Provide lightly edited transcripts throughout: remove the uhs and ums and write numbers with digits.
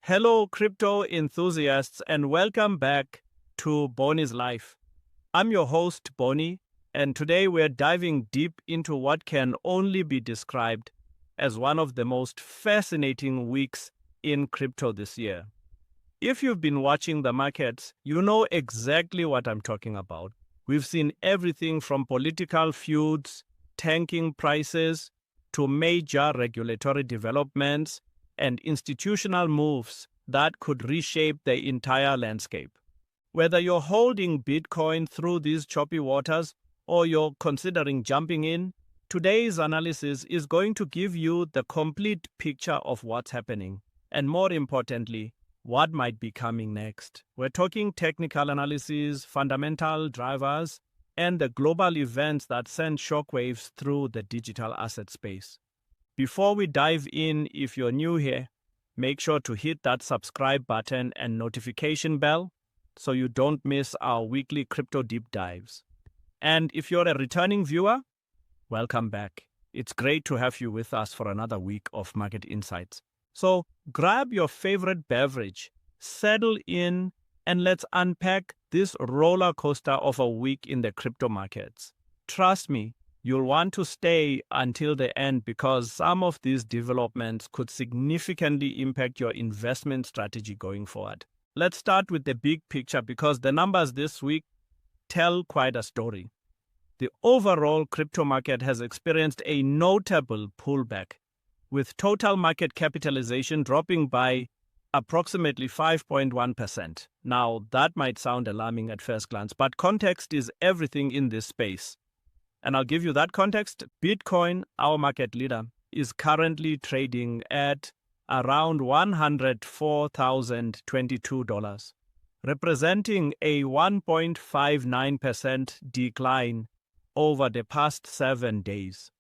Hello, crypto enthusiasts, and welcome back to Bonnie's Life. I'm your host, Bonnie, and today we're diving deep into what can only be described as one of the most fascinating weeks in crypto this year. If you've been watching the markets, you know exactly what I'm talking about. We've seen everything from political feuds, tanking prices, to major regulatory developments and institutional moves that could reshape the entire landscape. Whether you're holding Bitcoin through these choppy waters or you're considering jumping in, today's analysis is going to give you the complete picture of what's happening, and more importantly, what might be coming next. We're talking technical analysis, fundamental drivers, and the global events that send shockwaves through the digital asset space. Before we dive in, if you're new here, make sure to hit that subscribe button and notification bell so you don't miss our weekly crypto deep dives. And if you're a returning viewer, welcome back. It's great to have you with us for another week of market insights. So grab your favorite beverage, settle in, and let's unpack this roller coaster of a week in the crypto markets. Trust me, you'll want to stay until the end because some of these developments could significantly impact your investment strategy going forward. Let's start with the big picture because the numbers this week tell quite a story. The overall crypto market has experienced a notable pullback, with total market capitalization dropping by approximately 5.1%. Now, that might sound alarming at first glance, but context is everything in this space. And I'll give you that context. Bitcoin, our market leader, is currently trading at around $104,022, representing a 1.59% decline over the past 7 days.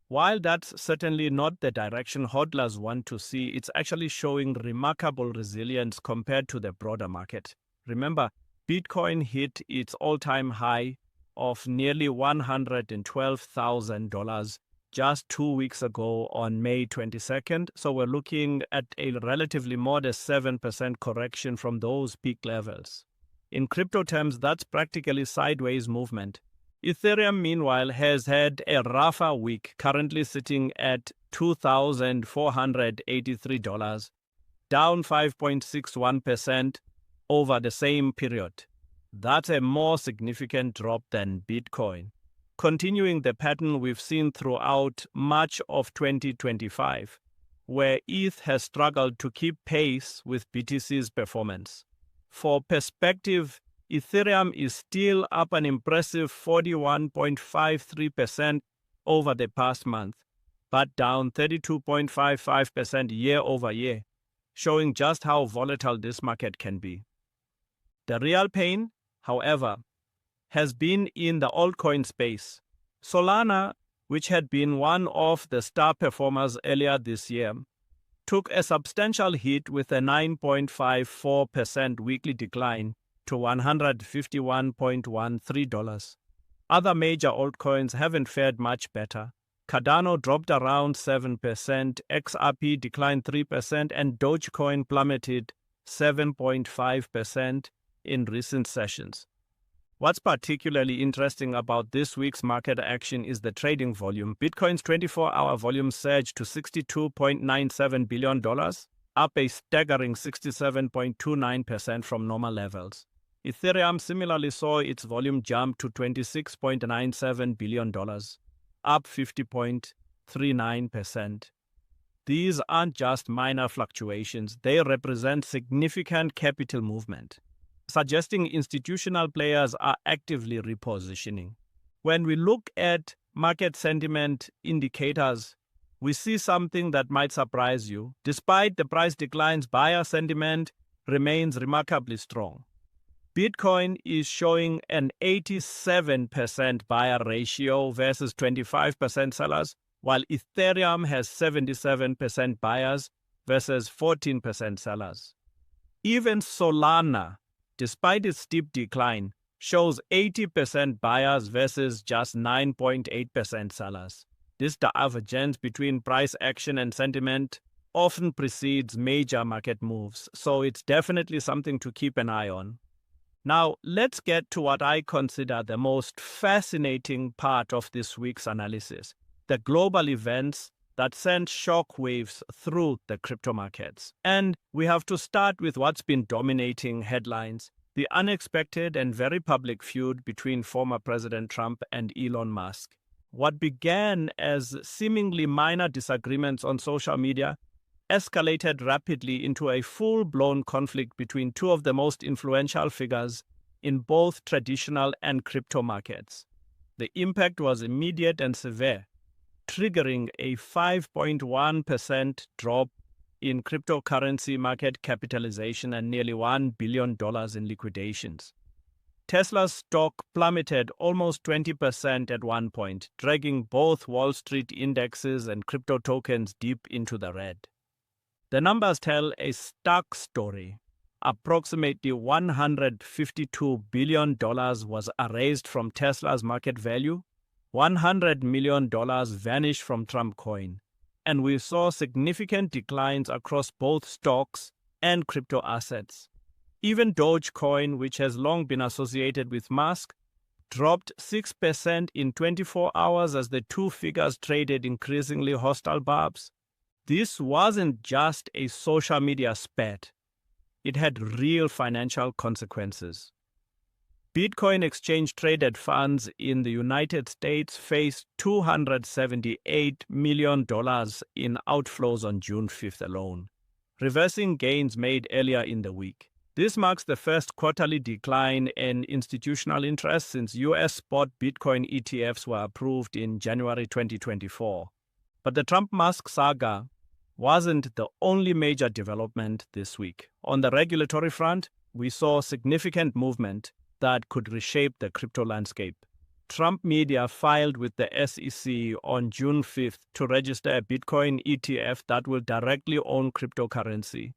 While that's certainly not the direction hodlers want to see, it's actually showing remarkable resilience compared to the broader market. Remember, Bitcoin hit its all-time high of nearly $112,000 just 2 weeks ago on May 22nd. So we're looking at a relatively modest 7% correction from those peak levels. In crypto terms, that's practically sideways movement. Ethereum, meanwhile, has had a rougher week, currently sitting at $2,483, down 5.61% over the same period. That's a more significant drop than Bitcoin, continuing the pattern we've seen throughout much of 2025, where ETH has struggled to keep pace with BTC's performance. For perspective, Ethereum is still up an impressive 41.53% over the past month, but down 32.55% year over year, showing just how volatile this market can be. The real pain, however, has been in the altcoin space. Solana, which had been one of the star performers earlier this year, took a substantial hit with a 9.54% weekly decline to $151.13. Other major altcoins haven't fared much better. Cardano dropped around 7%, XRP declined 3%, and Dogecoin plummeted 7.5% in recent sessions. What's particularly interesting about this week's market action is the trading volume. Bitcoin's 24-hour volume surged to $62.97 billion, up a staggering 67.29% from normal levels. Ethereum similarly saw its volume jump to $26.97 billion, up 50.39%. These aren't just minor fluctuations, they represent significant capital movement, suggesting institutional players are actively repositioning. When we look at market sentiment indicators, we see something that might surprise you. Despite the price declines, buyer sentiment remains remarkably strong. Bitcoin is showing an 87% buyer ratio versus 25% sellers, while Ethereum has 77% buyers versus 14% sellers. Even Solana, despite its steep decline, shows 80% buyers versus just 9.8% sellers. This divergence between price action and sentiment often precedes major market moves, so it's definitely something to keep an eye on. Now, let's get to what I consider the most fascinating part of this week's analysis: the global events that sent shockwaves through the crypto markets. And we have to start with what's been dominating headlines: the unexpected and very public feud between former President Trump and Elon Musk. What began as seemingly minor disagreements on social media escalated rapidly into a full-blown conflict between two of the most influential figures in both traditional and crypto markets. The impact was immediate and severe, triggering a 5.1% drop in cryptocurrency market capitalization and nearly $1 billion in liquidations. Tesla's stock plummeted almost 20% at one point, dragging both Wall Street indexes and crypto tokens deep into the red. The numbers tell a stark story. Approximately $152 billion was erased from Tesla's market value. $100 million vanished from Trump coin. And we saw significant declines across both stocks and crypto assets. Even Dogecoin, which has long been associated with Musk, dropped 6% in 24 hours as the two figures traded increasingly hostile barbs. This wasn't just a social media spat. It had real financial consequences. Bitcoin exchange-traded funds in the United States faced $278 million in outflows on June 5th alone, reversing gains made earlier in the week. This marks the first quarterly decline in institutional interest since U.S. spot Bitcoin ETFs were approved in January 2024. But the Trump-Musk saga wasn't the only major development this week. On the regulatory front, we saw significant movement that could reshape the crypto landscape. Trump media filed with the SEC on June 5th to register a Bitcoin ETF that will directly own cryptocurrency.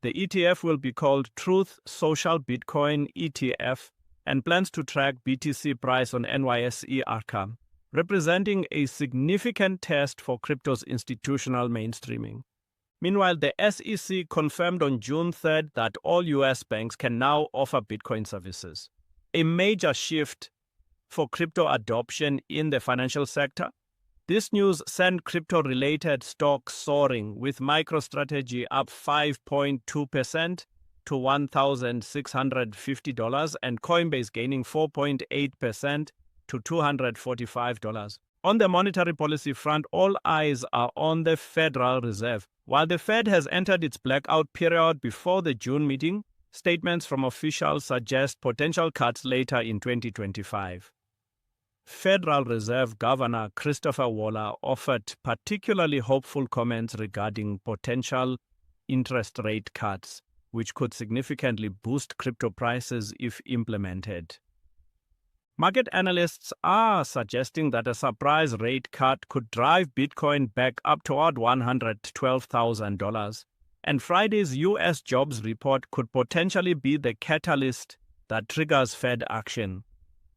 The ETF will be called Truth Social Bitcoin ETF and plans to track BTC price on NYSE Arca, representing a significant test for crypto's institutional mainstreaming. Meanwhile, the SEC confirmed on June 3rd that all U.S. banks can now offer Bitcoin services, a major shift for crypto adoption in the financial sector. This news sent crypto-related stocks soaring, with MicroStrategy up 5.2% to $1,650 and Coinbase gaining 4.8% to $245. On the monetary policy front, all eyes are on the Federal Reserve. While the Fed has entered its blackout period before the June meeting, statements from officials suggest potential cuts later in 2025. Federal Reserve Governor Christopher Waller offered particularly hopeful comments regarding potential interest rate cuts, which could significantly boost crypto prices if implemented. Market analysts are suggesting that a surprise rate cut could drive Bitcoin back up toward $112,000, and Friday's U.S. jobs report could potentially be the catalyst that triggers Fed action.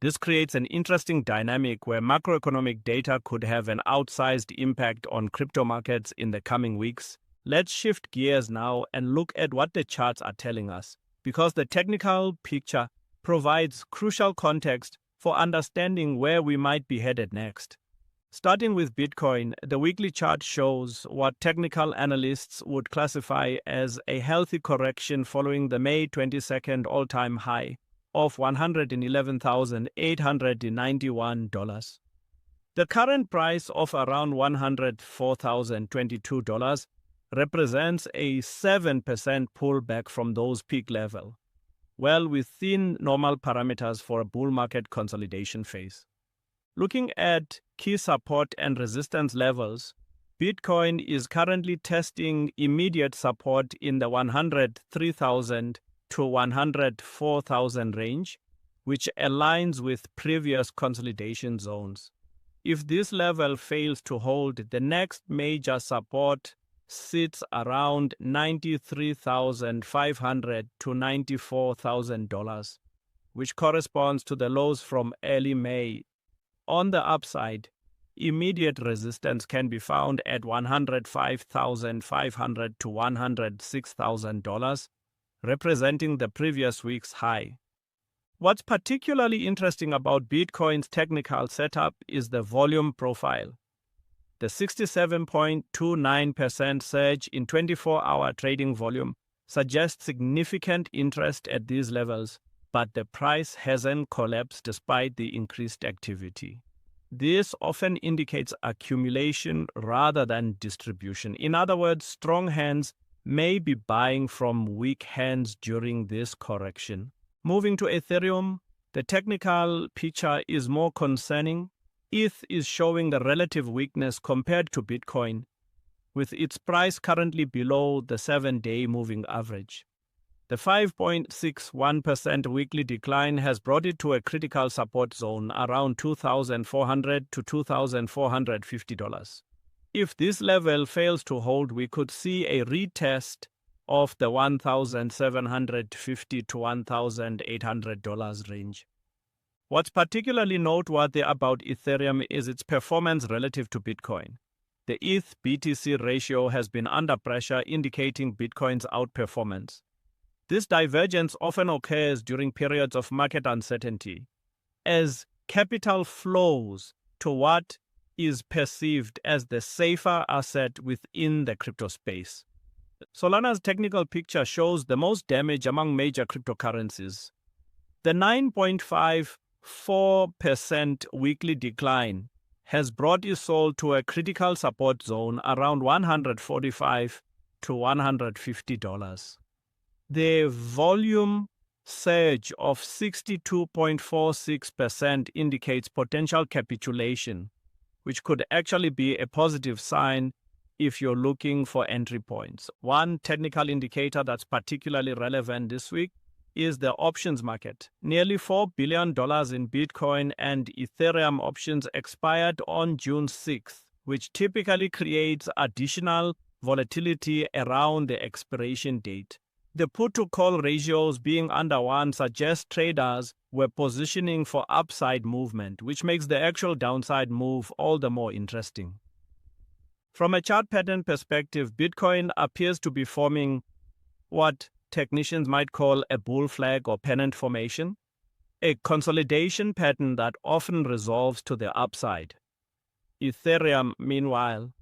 This creates an interesting dynamic where macroeconomic data could have an outsized impact on crypto markets in the coming weeks. Let's shift gears now and look at what the charts are telling us, because the technical picture provides crucial context for understanding where we might be headed next. Starting with Bitcoin, the weekly chart shows what technical analysts would classify as a healthy correction following the May 22nd all-time high of $111,891. The current price of around $104,022 represents a 7% pullback from those peak levels, well within normal parameters for a bull market consolidation phase. Looking at key support and resistance levels, Bitcoin is currently testing immediate support in the 103,000 to 104,000 range, which aligns with previous consolidation zones. If this level fails to hold, the next major support sits around $93,500 to $94,000, which corresponds to the lows from early May. On the upside, immediate resistance can be found at $105,500 to $106,000, representing the previous week's high. What's particularly interesting about Bitcoin's technical setup is the volume profile. The 67.29% surge in 24-hour trading volume suggests significant interest at these levels, but the price hasn't collapsed despite the increased activity. This often indicates accumulation rather than distribution. In other words, strong hands may be buying from weak hands during this correction. Moving to Ethereum, the technical picture is more concerning. ETH is showing the relative weakness compared to Bitcoin, with its price currently below the 7-day moving average. The 5.61% weekly decline has brought it to a critical support zone around $2,400 to $2,450. If this level fails to hold, we could see a retest of the $1,750 to $1,800 range. What's particularly noteworthy about Ethereum is its performance relative to Bitcoin. The ETH-BTC ratio has been under pressure, indicating Bitcoin's outperformance. This divergence often occurs during periods of market uncertainty, as capital flows to what is perceived as the safer asset within the crypto space. Solana's technical picture shows the most damage among major cryptocurrencies. The 9.54% weekly decline has brought its soul to a critical support zone around $145 to $150. The volume surge of 62.46% indicates potential capitulation, which could actually be a positive sign if you're looking for entry points. One technical indicator that's particularly relevant this week is the options market. Nearly $4 billion in Bitcoin and Ethereum options expired on June 6th, which typically creates additional volatility around the expiration date. The put-to-call ratios being under 1 suggest traders were positioning for upside movement, which makes the actual downside move all the more interesting. From a chart pattern perspective, Bitcoin appears to be forming what technicians might call a bull flag or pennant formation, a consolidation pattern that often resolves to the upside. Ethereum, meanwhile,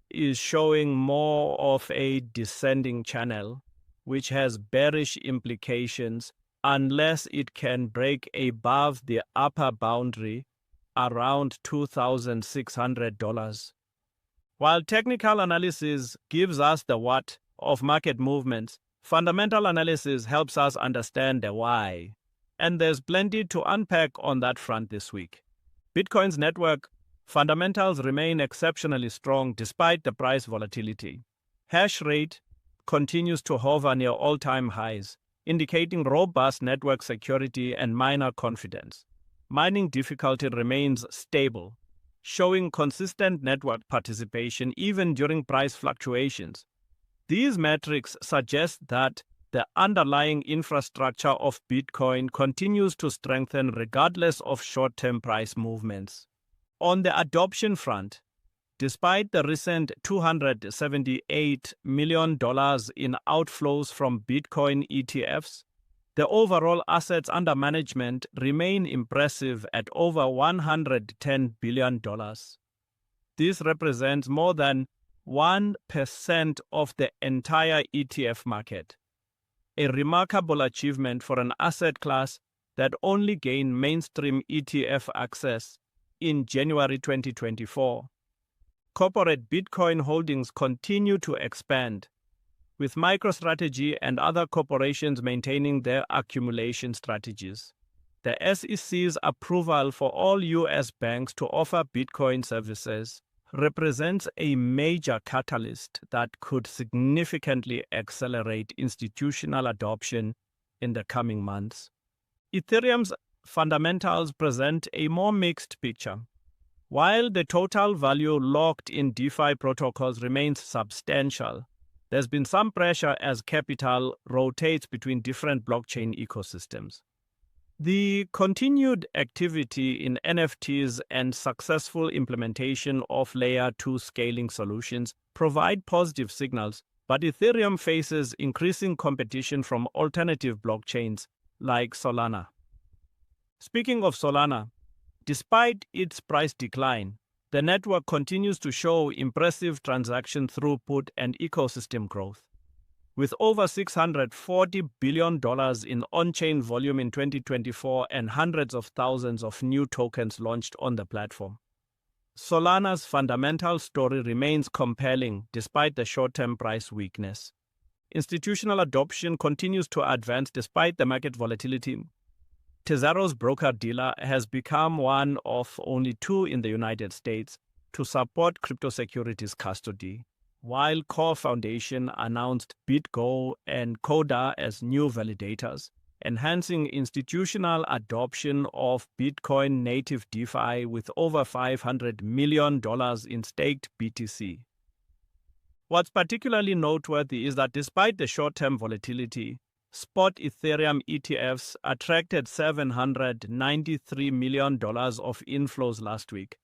is showing more of a descending channel, which has bearish implications unless it can break above the upper boundary around $2,600. While technical analysis gives us the what of market movements, fundamental analysis helps us understand the why. And there's plenty to unpack on that front this week. Bitcoin's network fundamentals remain exceptionally strong despite the price volatility. Hash rate continues to hover near all-time highs, indicating robust network security and miner confidence. Mining difficulty remains stable, showing consistent network participation even during price fluctuations. These metrics suggest that the underlying infrastructure of Bitcoin continues to strengthen regardless of short-term price movements. On the adoption front, despite the recent $278 million in outflows from Bitcoin ETFs, the overall assets under management remain impressive at over $110 billion. This represents more than 1% of the entire ETF market, a remarkable achievement for an asset class that only gained mainstream ETF access in January 2024. Corporate Bitcoin holdings continue to expand, with MicroStrategy and other corporations maintaining their accumulation strategies. The SEC's approval for all U.S. banks to offer Bitcoin services represents a major catalyst that could significantly accelerate institutional adoption in the coming months. Ethereum's fundamentals present a more mixed picture. While the total value locked in DeFi protocols remains substantial, there's been some pressure as capital rotates between different blockchain ecosystems. The continued activity in NFTs and successful implementation of Layer 2 scaling solutions provide positive signals, but Ethereum faces increasing competition from alternative blockchains like Solana. Speaking of Solana, despite its price decline, the network continues to show impressive transaction throughput and ecosystem growth. With over $640 billion in on-chain volume in 2024 and hundreds of thousands of new tokens launched on the platform, Solana's fundamental story remains compelling despite the short-term price weakness. Institutional adoption continues to advance despite the market volatility. Tesoro's broker-dealer has become one of only two in the United States to support crypto securities custody, while Core Foundation announced BitGo and Coda as new validators, enhancing institutional adoption of Bitcoin native DeFi with over $500 million in staked BTC. What's particularly noteworthy is that despite the short-term volatility, spot Ethereum ETFs attracted $793 million of inflows last week,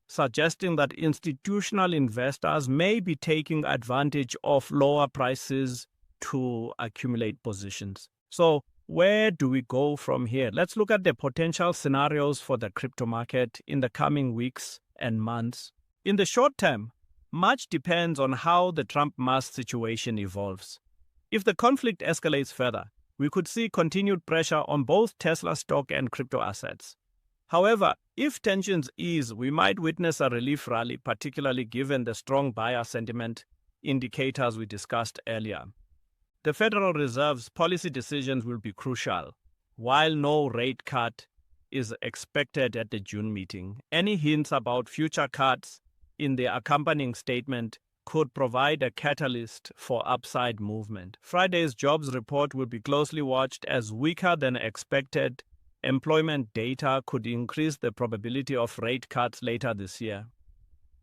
suggesting that institutional investors may be taking advantage of lower prices to accumulate positions. So, where do we go from here? Let's look at the potential scenarios for the crypto market in the coming weeks and months. In the short term, much depends on how the Trump-Musk situation evolves. If the conflict escalates further, we could see continued pressure on both Tesla stock and crypto assets. However, if tensions ease, we might witness a relief rally, particularly given the strong buyer sentiment indicators we discussed earlier. The Federal Reserve's policy decisions will be crucial. While no rate cut is expected at the June meeting, any hints about future cuts in the accompanying statement could provide a catalyst for upside movement. Friday's jobs report will be closely watched as weaker than expected employment data could increase the probability of rate cuts later this year.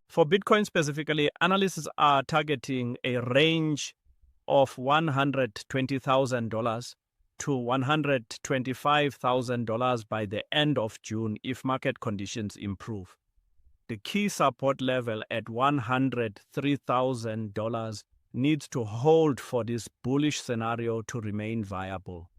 For Bitcoin specifically, analysts are targeting a range of $120,000 to $125,000 by the end of June if market conditions improve. The key support level at $103,000 needs to hold for this bullish scenario to remain viable.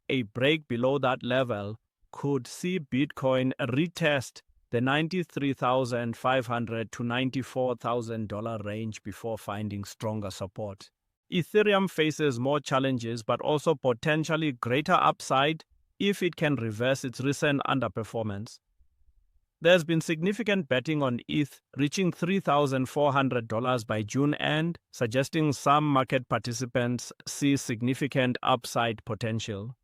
A break below that level could see Bitcoin retest the $93,500 to $94,000 range before finding stronger support. Ethereum faces more challenges but also potentially greater upside if it can reverse its recent underperformance. There's been significant betting on ETH reaching $3,400 by June end, suggesting some market participants see significant upside potential.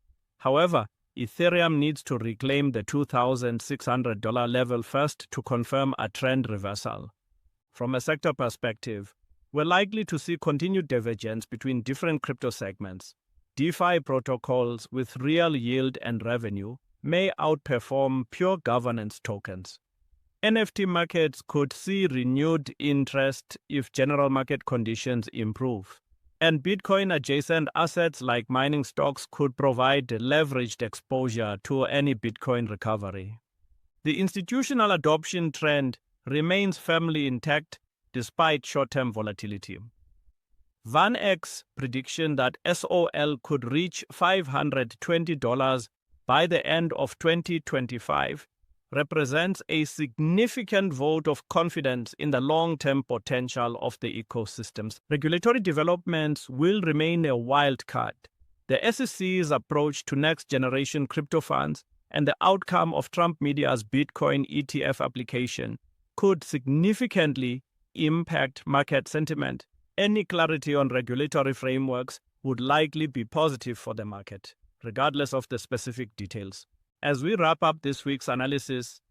However, Ethereum needs to reclaim the $2,600 level first to confirm a trend reversal. From a sector perspective, we're likely to see continued divergence between different crypto segments. DeFi protocols with real yield and revenue may outperform pure governance tokens. NFT markets could see renewed interest if general market conditions improve. And Bitcoin-adjacent assets like mining stocks could provide leveraged exposure to any Bitcoin recovery. The institutional adoption trend remains firmly intact despite short-term volatility. VanEck's prediction that SOL could reach $520 by the end of 2025 represents a significant vote of confidence in the long-term potential of the ecosystems. Regulatory developments will remain a wild card. The SEC's approach to next-generation crypto funds and the outcome of Trump Media's Bitcoin ETF application could significantly impact market sentiment. Any clarity on regulatory frameworks would likely be positive for the market, regardless of the specific details. As we wrap up this week's analysis,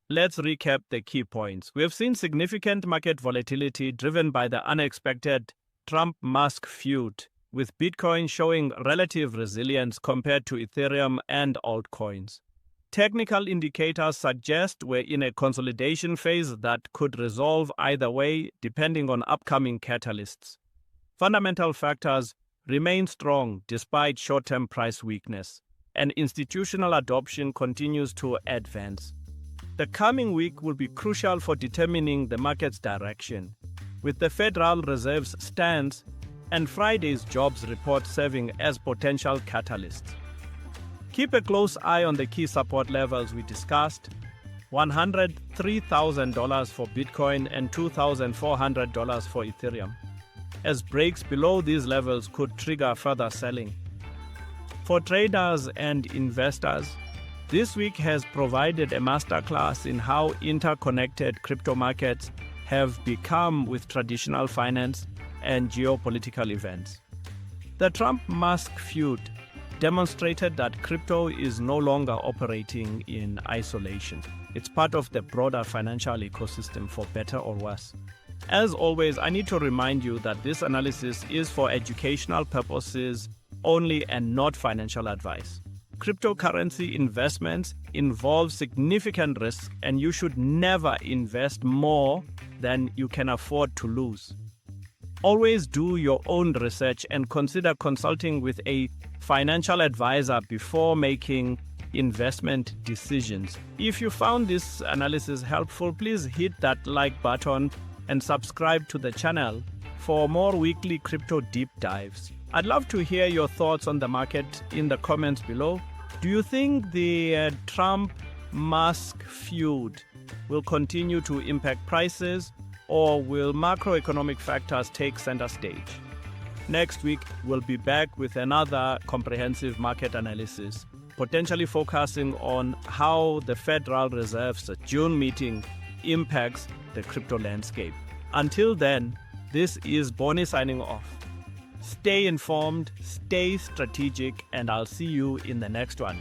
let's recap the key points. We have seen significant market volatility driven by the unexpected Trump-Musk feud, with Bitcoin showing relative resilience compared to Ethereum and altcoins. Technical indicators suggest we're in a consolidation phase that could resolve either way depending on upcoming catalysts. Fundamental factors remain strong despite short-term price weakness. and institutional adoption continues to advance. The coming week will be crucial for determining the market's direction, with the Federal Reserve's stance and Friday's jobs report serving as potential catalysts. Keep a close eye on the key support levels we discussed: $103,000 for Bitcoin and $2,400 for Ethereum, as breaks below these levels could trigger further selling. For traders and investors, this week has provided a masterclass in how interconnected crypto markets have become with traditional finance and geopolitical events. The Trump-Musk feud demonstrated that crypto is no longer operating in isolation. It's part of the broader financial ecosystem, for better or worse. As always, I need to remind you that this analysis is for educational purposes only and not financial advice. Cryptocurrency investments involve significant risk, and you should never invest more than you can afford to lose. Always do your own research and consider consulting with a financial advisor before making investment decisions. If you found this analysis helpful, please hit that like button and subscribe to the channel for more weekly crypto deep dives. I'd love to hear your thoughts on the market in the comments below. Do you think the Trump-Musk feud will continue to impact prices, or will macroeconomic factors take center stage? Next week, we'll be back with another comprehensive market analysis, potentially focusing on how the Federal Reserve's June meeting impacts the crypto landscape. Until then, this is Bonnie signing off. Stay informed, stay strategic, and I'll see you in the next one.